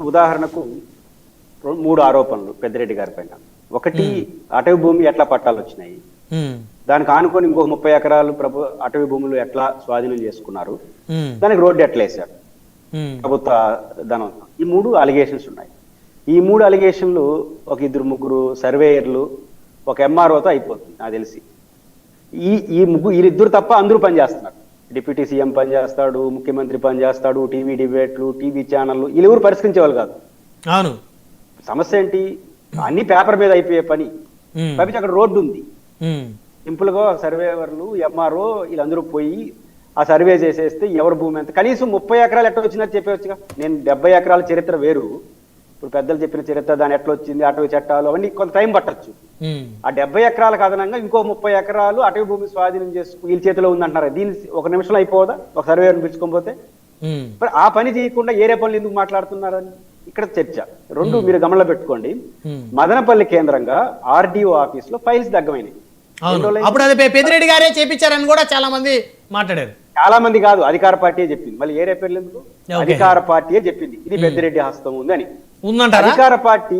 ఉదాహరణకు మూడు ఆరోపణలు పెద్దిరెడ్డి గారి పైన. ఒకటి, అటవీ భూమి ఎట్లా పట్టాలు వచ్చినాయి, దానికి ఆనుకొని ఇంకో 30 ఎకరాలు అటవీ భూములు ఎట్లా స్వాధీనం చేసుకున్నారు, దానికి రోడ్డు ఎట్లా వేశారు ప్రభుత్వ ధనం. ఈ 3 అలిగేషన్స్ ఉన్నాయి. ఈ 3 అలిగేషన్లు ఒక 2-3 సర్వేయర్లు ఒక ఎంఆర్ఓతో అయిపోతుంది నాకు తెలిసి. వీళ్ళిద్దరు తప్ప అందరూ పనిచేస్తున్నారు. డిప్యూటీ సీఎం పనిచేస్తాడు, ముఖ్యమంత్రి పనిచేస్తాడు, టీవీ డిబేట్లు, టీవీ ఛానళ్ళు, వీళ్ళెవరు పరిష్కరించేవాళ్ళు కాదు. అవును, సమస్య ఏంటి, అన్ని పేపర్ మీద అయిపోయే పని. కాబట్టి అక్కడ రోడ్డు ఉంది, సింపుల్ గా సర్వేవర్లు ఎంఆర్ఓ వీళ్ళందరూ పోయి ఆ సర్వే చేసేస్తే ఎవరు భూమి ఎంత, కనీసం 30 ఎకరాలు ఎట్లా వచ్చిందని చెప్పవచ్చుగా. నేను 70 ఎకరాల చరిత్ర వేరు, ఇప్పుడు పెద్దలు చెప్పిన చరిత్ర, దాని ఎట్లా వచ్చింది, అటవీ చట్టాలు అవన్నీ కొంత టైం పట్టచ్చు. ఆ 70 ఎకరాలకు అదనంగా ఇంకో 30 ఎకరాలు అటవీ భూమి స్వాధీనం చేసుకు వీళ్ళ చేతిలో ఉందంటున్నారు. దీన్ని ఒక నిమిషంలో అయిపోదా ఒక సర్వేని పిలుచుకోకపోతే? మరి ఆ పని చేయకుండా ఏరే పనులు ఎందుకు మాట్లాడుతున్నారని ఇక్కడ చర్చ. 2 మీరు గమనంలో పెట్టుకోండి. మదనపల్లి కేంద్రంగా ఆర్డీఓ ఆఫీస్ లో ఫైల్స్ దగ్గమైనాయి. అప్పుడు అది పెద్దిరెడ్డి గారే చేపించారని కూడా చాలా మంది మాట్లాడారు. చాలా మంది కాదు, అధికార పార్టీయే చెప్పింది. మళ్ళీ ఏరే పేర్లు ఎందుకు, అధికార పార్టీయే చెప్పింది ఇది పెద్దిరెడ్డి హస్తం ఉంది అని. అధికార పార్టీ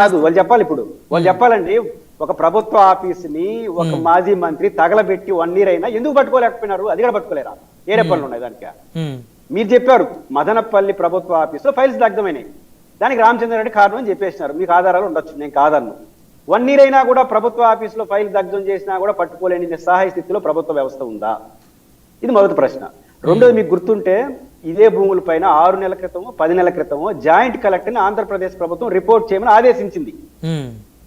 కాదు, వాళ్ళు చెప్పాలి. ఇప్పుడు వాళ్ళు చెప్పాలండి, ఒక ప్రభుత్వ ఆఫీస్ ని ఒక మాజీ మంత్రి తగలబెట్టి 1 year అయినా ఎందుకు పట్టుకోలేకపోయినారు? అది కూడా పట్టుకోలేరా? ఏరే పనులు ఉన్నాయి దానికి. మీరు చెప్పారు మదనపల్లి ప్రభుత్వ ఆఫీస్ లో ఫైల్స్ దగ్ధమైనాయి, దానికి రామచంద్రారెడ్డి కారణం అని చెప్పేసినారు. మీకు ఆధారాలు ఉండొచ్చు, నేను కాదన్ను. 1 year అయినా కూడా ప్రభుత్వ ఆఫీస్ లో ఫైల్ దగ్ధం చేసినా కూడా పట్టుకోలేని నిస్సహాయ స్థితిలో ప్రభుత్వ వ్యవస్థ ఉందా? ఇది మొదటి ప్రశ్న. రెండోది, మీకు గుర్తుంటే ఇదే భూముల పైన 6 నెలల క్రితమో 10 నెలల క్రితమో జాయింట్ కలెక్టర్ ని ఆంధ్రప్రదేశ్ ప్రభుత్వం రిపోర్ట్ చేయమని ఆదేశించింది.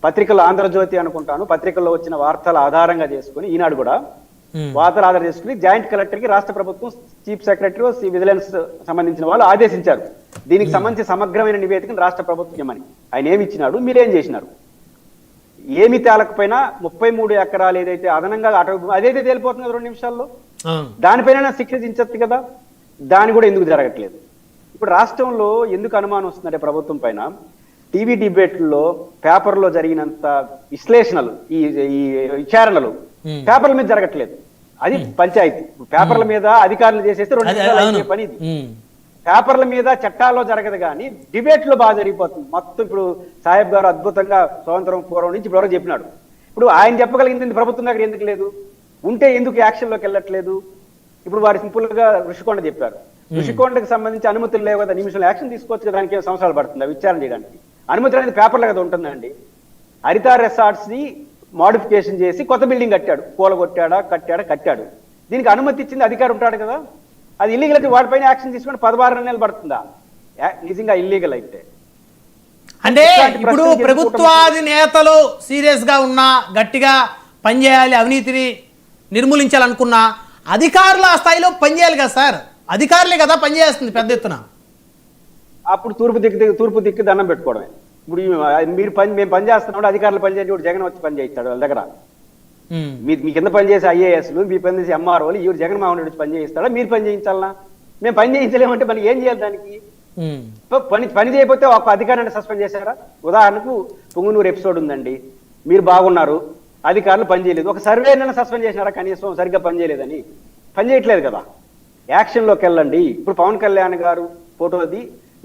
పత్రికల్లో, ఆంధ్రజ్యోతి అనుకుంటాను, పత్రికల్లో వచ్చిన వార్తల ఆధారంగా చేసుకుని, ఈనాడు కూడా వార్తలు ఆధారం చేసుకుని జాయింట్ కలెక్టర్ కి రాష్ట్ర ప్రభుత్వం చీఫ్ సెక్రటరీ విజిలెన్స్ సంబంధించిన వాళ్ళు ఆదేశించారు. దీనికి సంబంధించి సమగ్రమైన నివేదికను రాష్ట్ర ప్రభుత్వం ఇవ్వమని. ఆయన ఏమి ఇచ్చినాడు, మీరేం చేసినారు? ఏమి తేలకపోయినా 33 ఎకరాలు ఏదైతే అదనంగా అటవీ అదైతే తేలిపోతుంది 2 నిమిషాల్లో, దానిపైన శిక్షించచ్చు కదా. దాని కూడా ఎందుకు జరగట్లేదు? ఇప్పుడు రాష్ట్రంలో ఎందుకు అనుమానం వస్తుందంటే ప్రభుత్వం పైన, టీవీ డిబేట్లలో పేపర్లో జరిగినంత విశ్లేషణలు, ఈ విచారణలు పేపర్ల మీద జరగట్లేదు. అది పంచాయతీ. పేపర్ల మీద అధికారులు చేసేస్తే 2 నిమిషాలు పని. ఇది పేపర్ల మీద చట్టాల్లో జరగదు, కానీ డిబేట్ లో బాగా జరిగిపోతుంది మొత్తం. ఇప్పుడు సాహెబ్ గారు అద్భుతంగా స్వతంత్రం పూర్వం నుంచి ఇప్పుడు ఎవరో చెప్పినాడు. ఇప్పుడు ఆయన చెప్పగలిగింది ప్రభుత్వం దగ్గర ఎందుకు లేదు? ఉంటే ఎందుకు యాక్షన్లోకి వెళ్ళట్లేదు? ఇప్పుడు వారు సింపుల్ గా ఋషికొండ చెప్పారు. ఋషికొండకి సంబంధించి అనుమతులు లేవు కదా, నిమిషంలో యాక్షన్ తీసుకోవచ్చు కదా, దానికి సంవత్సరాలు పడుతుంది విచారణ చేయడానికి. అనుమతులు అనేది పేపర్లో కదా ఉంటుందండి. హరిత రిసార్ట్స్ ని మోడిఫికేషన్ చేసి కొత్త బిల్డింగ్ కట్టాడు, కట్టాడు. దీనికి అనుమతి ఇచ్చింది అధికారి ఉంటాడు కదా. అది ఇల్లీగల్ అయితే వాటిపైన యాక్షన్ తీసుకుని 16 నెలలు పడుతుందా నిజంగా ఇల్లీగల్ అయితే? అంటే ఇప్పుడు ప్రభుత్వాది నేతలు సీరియస్ గా ఉన్నా, గట్టిగా పనిచేయాలి, అవినీతిని నిర్మూలించాలనుకున్నా అధికారులు ఆ స్థాయిలో పనిచేయాలి కదా సార్. అధికారులే కదా పనిచేస్తుంది పెద్ద ఎత్తున. అప్పుడు తూర్పు దిక్కు దండం పెట్టుకోవడమే. ఇప్పుడు మేము పని చేస్తున్నాం, అధికారులు పని చేయండి, జగన్ వచ్చి పని చేయిస్తాడు వాళ్ళ దగ్గర. మీ కింద పనిచేసే ఐఏఎస్లు, మీ పని చేసే ఎంఆర్ఓలు, ఇవి జగన్మోహన్ రెడ్డి పని చేయిస్తాడా? మీరు పని చేయించాలనా? మేము పని చేయించలేమంటే మనకి ఏం చేయాలి? దానికి పని చేయకపోతే ఒక అధికారాన్ని సస్పెండ్ చేశారా? ఉదాహరణకు పుంగనూరు ఎపిసోడ్ ఉందండి, మీరు బాగున్నారు, అధికారులు పని చేయలేదు, ఒక సర్వేనైనా సస్పెండ్ చేసినారా? కనీసం సరిగ్గా పని చేయలేదని. పని చేయట్లేదు కదా, యాక్షన్లోకి వెళ్ళండి. ఇప్పుడు పవన్ కళ్యాణ్ గారు ఫోటోది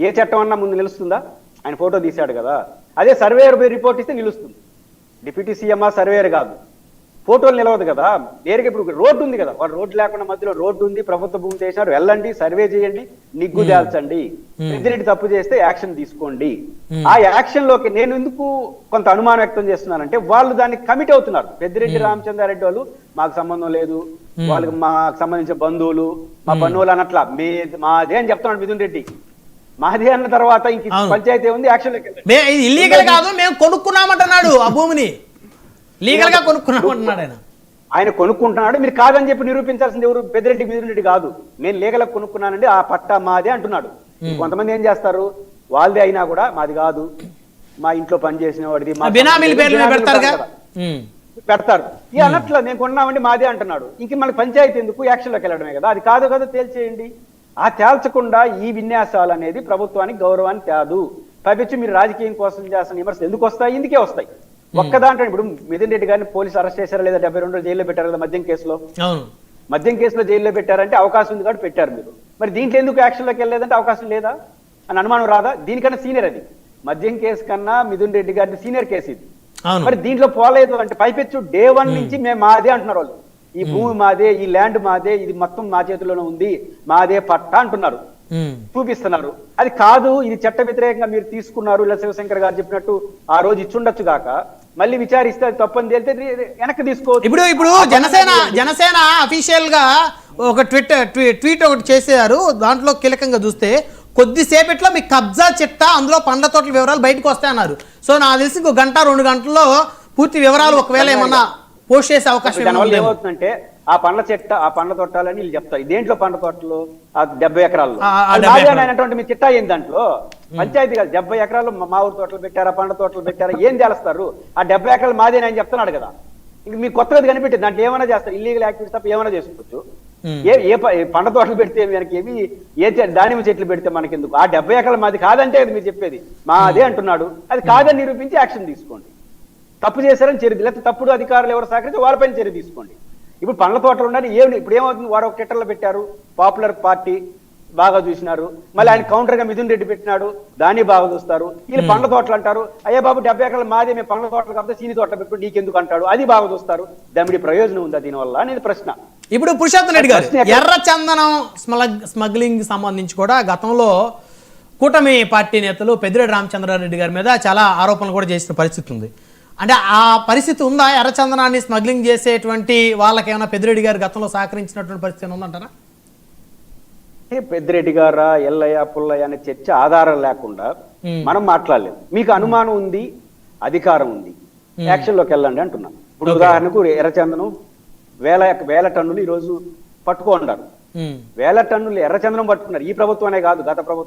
ఏ చట్టం అన్నా ముందు నిలుస్తుందా? ఆయన ఫోటో తీశాడు కదా, అదే సర్వేయర్ రిపోర్ట్ ఇస్తే నిలుస్తుంది. డిప్యూటీ సీఎం సర్వేయర్ కాదు, ఫోటోలు నిలవదు కదా. నేరుగా ఇప్పుడు రోడ్డు ఉంది కదా, వాడు రోడ్డు లేకుండా మధ్యలో రోడ్డు ఉంది, ప్రభుత్వ భూమి చేసినారు, వెళ్ళండి, సర్వే చేయండి, నిగ్గు తేల్చండి. పెద్దిరెడ్డి తప్పు చేస్తే యాక్షన్ తీసుకోండి. ఆ యాక్షన్ లోకి నేను ఎందుకు కొంత అనుమానం వ్యక్తం చేస్తున్నానంటే, వాళ్ళు దానికి కమిట్ అవుతున్నారు. పెద్దిరెడ్డి రామచంద్రారెడ్డి వాళ్ళు మాకు సంబంధం లేదు, వాళ్ళకి మాకు సంబంధించిన బంధువులు, మా పన్నులు అన్నట్లా మాదే అని చెప్తున్నాడు మిథున్ రెడ్డి. మాది అన్న తర్వాత ఇంక పంచాయతీ ఉంది, యాక్షన్ లోకి ఇల్లీగల్ కాదు, మేము కొనుక్కున్నామంటున్నాడు ఆ భూమిని, లీగల్ గా కొనుక్కున్నామంటున్నాడు ఆయన. ఆయన కొనుక్కుంటున్నాడు, మీరు కాదని చెప్పి నిరూపించాల్సింది ఎవరు? పెద్దిరెడ్డి మిథున్ రెడ్డి కాదు. నేను లీగల్ గా కొనుక్కున్నానండి, ఆ పట్టా మాదే అంటున్నాడు. కొంతమంది ఏం చేస్తారు, వాళ్ళదే అయినా కూడా మాది కాదు, మా ఇంట్లో పని చేసిన వాడిది పెడతారు. ఈ అన్నట్లు నేను కొన్నామండి మాదే అంటున్నాడు. ఇంక మనకి పంచాయతీ ఎందుకు? యాక్షన్ లోకి వెళ్ళడమే కదా. అది కాదు కదా, తేల్చేయండి. ఆ తేల్చకుండా ఈ విన్యాసాలు అనేది ప్రభుత్వానికి గౌరవాన్ని తేదు. పైపెచ్చి మీరు రాజకీయం కోసం చేస్తున్న విమర్శలు ఎందుకు వస్తాయి? ఇందుకే వస్తాయి. ఒక్కదాంట్లో ఇప్పుడు మిథున్ రెడ్డి గారిని పోలీసు అరెస్ట్ చేశారా లేదా? 72 రోజులు జైల్లో పెట్టారు కదా మద్యం కేసులో. మద్యం కేసులో జైల్లో పెట్టారంటే అవకాశం ఉంది కాబట్టి పెట్టారు మీరు. మరి దీంట్లో ఎందుకు యాక్షన్లోకి వెళ్ళలేదంటే అవకాశం లేదా? అని అనుమానం రాదా? దీనికన్నా సీనియర్ అది, మద్యం కేసు కన్నా మిథున్ రెడ్డి గారి సీనియర్ కేసు ఇది. అవును. మరి దీంట్లో పోలేదు అంటే పైపెచ్చు డే 1 నుంచి మేము మాదే అంటున్నారు వాళ్ళు. ఈ భూమి మాదే, ఈ ల్యాండ్ మాదే, ఇది మొత్తం మా చేతిలోనే ఉంది, మాదే పట్టా అంటున్నారు, చూపిస్తున్నారు. అది కాదు, ఇది చట్ట వ్యతిరేకంగా మీరు తీసుకున్నారు, ఇలా శివశంకర్ గారు చెప్పినట్టు ఆ రోజు ఇచ్చుండొచ్చు కాక మళ్ళీ విచారిస్తే అది తప్పని తేలితే వెనక్కి తీసుకోవచ్చు. ఇప్పుడు జనసేన అఫీషియల్ గా ఒక ట్వీట్ ఒకటి చేశారు. దాంట్లో కీలకంగా చూస్తే కొద్దిసేపట్లో మీ కబ్జా చిట్టా, అందులో పండ్ల తోటల వివరాలు బయటకు వస్తాయన్నారు. సో నాకు తెలిసి ఇంకో 1-2 గంటల్లో పూర్తి వివరాలు ఒకవేళ ఏమన్నా పోస్ట్ చేసే అవకాశం ఏమవుతుందంటే ఆ పండ్ల తోటాలని వీళ్ళు చెప్తారు. దేంట్లో పండ్ల తోటలు? ఆ 70 ఎకరాల్లో అయినటువంటి మీ చిట్టా ఏంది? దాంట్లో పంచాయతీ కాదు, 70 ఎకరాలు మా ఊరు తోటలు పెట్టారా, పండ్ల తోటలు పెట్టారా, ఏం తెలుస్తారు? ఆ 70 ఎకరాలు మాదేనని చెప్తున్నాడు కదా. ఇంక మీకు కొత్తగా కనిపెట్టింది, దాంట్లో ఏమైనా చేస్తారు, ఇల్లీగల్ యాక్టివిటీస్ తప్ప ఏమైనా చేసుకోవచ్చు. ఏ పండ్ల తోటలు పెడితే మనకి ఏమి, దానిమ్మ చెట్లు పెడితే మనకి ఎందుకు? ఆ 70 ఎకరాలు మాది కాదంటే మీరు చెప్పేది, మాదే అంటున్నాడు. అది కాదని నిరూపించి యాక్షన్ తీసుకోండి. తప్పు చేశారని చర్య, లేకపోతే తప్పుడు అధికారులు ఎవరు సహకరించి వాళ్ళపైన చర్య తీసుకోండి. ఇప్పుడు పండ్ల తోటలు ఉండాలి, ఇప్పుడు ఏమవుతుంది? వారు ఒక ట్విట్టర్లో పెట్టారు, పాపులర్ పార్టీ బాగా చూసినారు, మళ్ళీ ఆయన కౌంటర్ గా మిథున్ రెడ్డి పెట్టినాడు, దాన్ని బాగా చూస్తారు. వీళ్ళు పండ్ల తోటలు అంటారు, అయ్యా బాబు 70 ఎకరాలు మాదే, మేము పండ్ల తోటలు కాబట్టి సీని తోటలు పెట్టుకుని నీకెందుకు అంటాడు, అది బాగా చూస్తారు. దాని ప్రయోజనం ఉందా దీనివల్ల అనేది ప్రశ్న. ఇప్పుడు పురుషోత్తం రెడ్డి గారు, ఎర్ర చందనం స్మగ్లింగ్ సంబంధించి కూడా గతంలో కూటమి పార్టీ నేతలు పెద్దిరెడ్డి రామచంద్రారెడ్డి గారి మీద చాలా ఆరోపణలు కూడా చేసిన పరిస్థితి ఉంది. అంటే ఆ పరిస్థితి ఉందా? ఎర్రచందనాన్ని స్మగ్లింగ్ చేసేటువంటి వాళ్ళకి ఏమైనా పెద్దిరెడ్డి గారు గతంలో సహకరించినటువంటి పరిస్థితి ఉందంటారా? పెద్దిరెడ్డి గారా, ఎల్లయ్య, పుల్లయ్య అనే చర్చ ఆధారం లేకుండా మనం మాట్లాడలేము. మీకు అనుమానం ఉంది, అధికారం ఉంది, యాక్షన్ లోకి వెళ్ళండి అంటున్నాం. ఇప్పుడు ఉదాహరణకు ఎర్రచందనం వేల టన్నులు ఈ రోజు పట్టుకున్నారు. 1000 టన్నులు ఎర్రచందనం పట్టుకున్నారు. ఈ ప్రభుత్వమే కాదు, గత ప్రభుత్వం